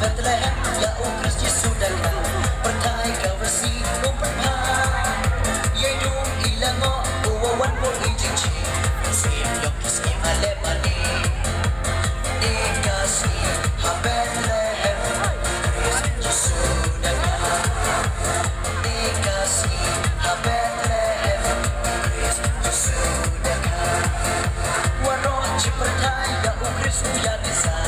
Bethlehem, ya oh Kristus sudah kau percaya kau bersih memperpah ya dong ilang o wawan mo ijiji sim yok kiskim alemani ikasi ha Bethlehem Kristus sudah kau ikasi ha Bethlehem Kristus sudah kau waron ci percaya ya oh Kristus ya desa